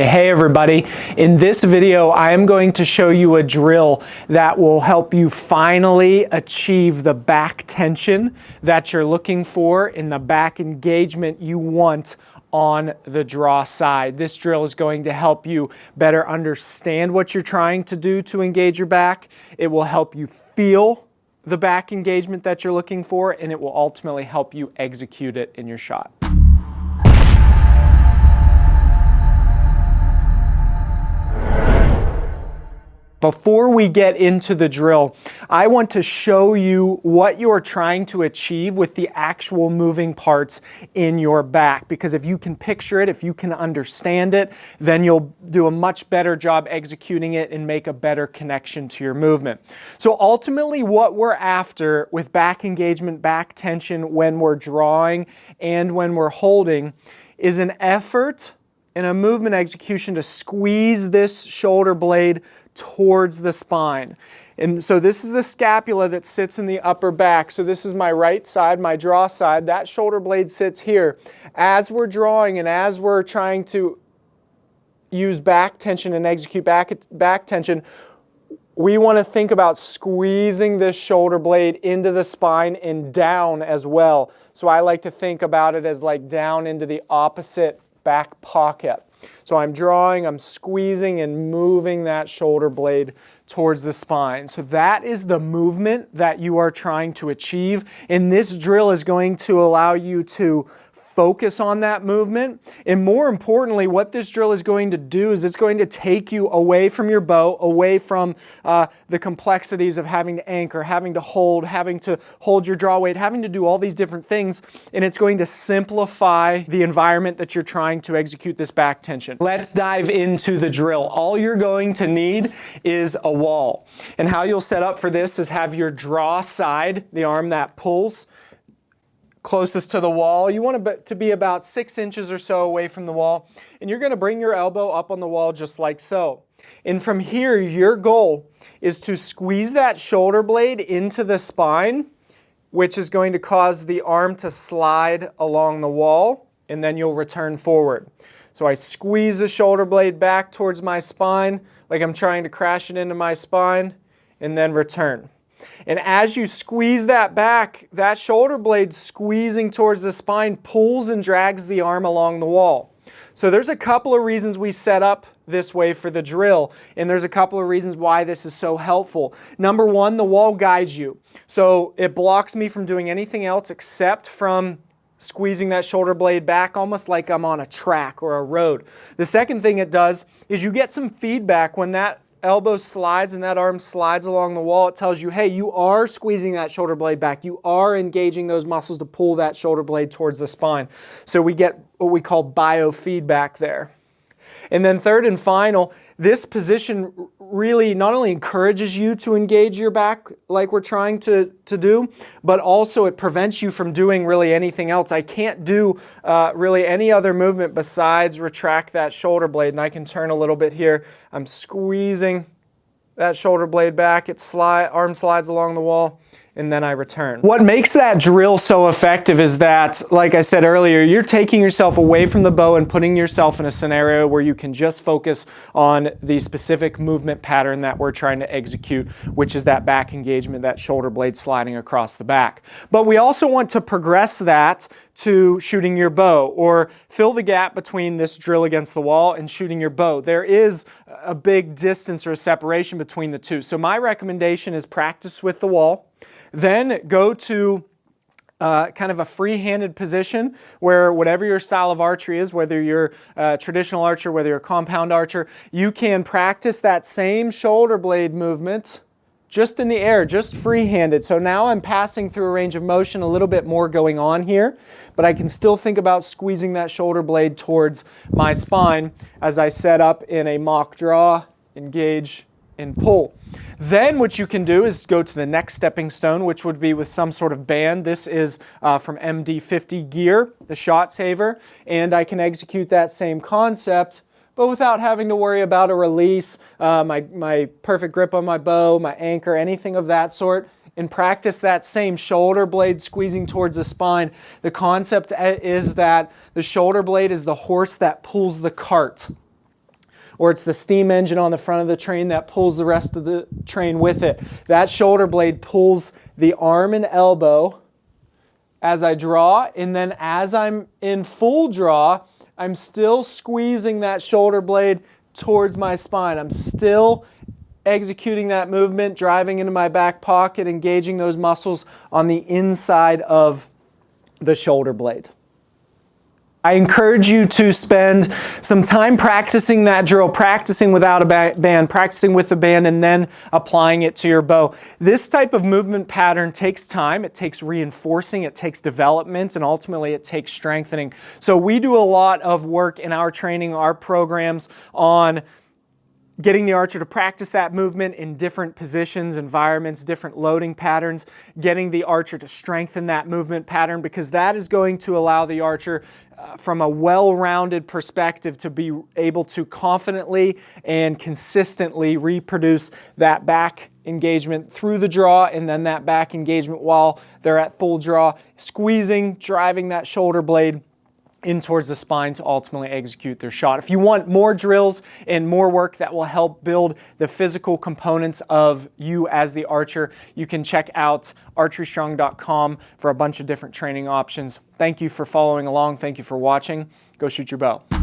Hey everybody, in this video I am going to show you a drill that will help you finally achieve the back tension that you're looking for in the back engagement you want on the draw side. This drill is going to help you better understand what you're trying to do to engage your back. It will help you feel the back engagement that you're looking for, and it will ultimately help you execute it in your shot. Before we get into the drill, I want to show you what you're trying to achieve with the actual moving parts in your back. Because if you can picture it, if you can understand it, then you'll do a much better job executing it and make a better connection to your movement. So ultimately what we're after with back engagement, back tension when we're drawing and when we're holding is an effort in a movement execution to squeeze this shoulder blade towards the spine. And so this is the scapula that sits in the upper back. So this is my right side, my draw side. That shoulder blade sits here. As we're drawing and as we're trying to use back tension and execute back tension, we want to think about squeezing this shoulder blade into the spine and down as well. So I like to think about it as like down into the opposite back pocket. So I'm drawing, I'm squeezing and moving that shoulder blade towards the spine. So that is the movement that you are trying to achieve. And this drill is going to allow you to focus on that movement. And more importantly, what this drill is going to do is it's going to take you away from your bow, away from the complexities of having to anchor, having to hold your draw weight, having to do all these different things. And it's going to simplify the environment that you're trying to execute this back tension. Let's dive into the drill. All you're going to need is a wall. And how you'll set up for this is have your draw side, the arm that pulls, closest to the wall. You want it to be about 6 inches or so away from the wall. And you're going to bring your elbow up on the wall just like so. And from here, your goal is to squeeze that shoulder blade into the spine, which is going to cause the arm to slide along the wall, and then you'll return forward. So I squeeze the shoulder blade back towards my spine, like I'm trying to crash it into my spine, and then return. And as you squeeze that back, that shoulder blade squeezing towards the spine pulls and drags the arm along the wall. So there's a couple of reasons we set up this way for the drill, and there's a couple of reasons why this is so helpful. Number one, the wall guides you. So it blocks me from doing anything else except from squeezing that shoulder blade back, almost like I'm on a track or a road. The second thing it does is you get some feedback when that elbow slides and that arm slides along the wall. It tells you, hey, you are squeezing that shoulder blade back. You are engaging those muscles to pull that shoulder blade towards the spine. So we get what we call biofeedback there. And then third and final, this position really not only encourages you to engage your back like we're trying to do, but also it prevents you from doing really anything else. I can't do really any other movement besides retract that shoulder blade. And I can turn a little bit here. I'm squeezing that shoulder blade back. Arm slides along the wall, and then I return. What makes that drill so effective is that, like I said earlier, you're taking yourself away from the bow and putting yourself in a scenario where you can just focus on the specific movement pattern that we're trying to execute, which is that back engagement, that shoulder blade sliding across the back. But we also want to progress that to shooting your bow, or fill the gap between this drill against the wall and shooting your bow. There is a big distance or a separation between the two. So my recommendation is practice with the wall. Then go to kind of a free-handed position where whatever your style of archery is, whether you're a traditional archer, whether you're a compound archer, you can practice that same shoulder blade movement just in the air, just free-handed. So now I'm passing through a range of motion, a little bit more going on here, but I can still think about squeezing that shoulder blade towards my spine as I set up in a mock draw, engage, and pull. Then what you can do is go to the next stepping stone, which would be with some sort of band. This is from MD50 Gear, the Shot Saver, and I can execute that same concept, but without having to worry about a release, my perfect grip on my bow, my anchor, anything of that sort. And practice that same shoulder blade squeezing towards the spine. The concept is that the shoulder blade is the horse that pulls the cart. or it's the steam engine on the front of the train that pulls the rest of the train with it. That shoulder blade pulls the arm and elbow as I draw, and then as I'm in full draw, I'm still squeezing that shoulder blade towards my spine. I'm still executing that movement, driving into my back pocket, engaging those muscles on the inside of the shoulder blade. I encourage you to spend some time practicing that drill, practicing without a band, practicing with the band, and then applying it to your bow. This type of movement pattern takes time, it takes reinforcing, it takes development, and ultimately it takes strengthening. So we do a lot of work in our training, our programs on getting the archer to practice that movement in different positions, environments, different loading patterns, getting the archer to strengthen that movement pattern, because that is going to allow the archer from a well-rounded perspective to be able to confidently and consistently reproduce that back engagement through the draw, and then that back engagement while they're at full draw, squeezing, driving that shoulder blade in towards the spine to ultimately execute their shot. If you want more drills and more work that will help build the physical components of you as the archer, you can check out archerystrong.com for a bunch of different training options. Thank you for following along. Thank you for watching. Go shoot your bow.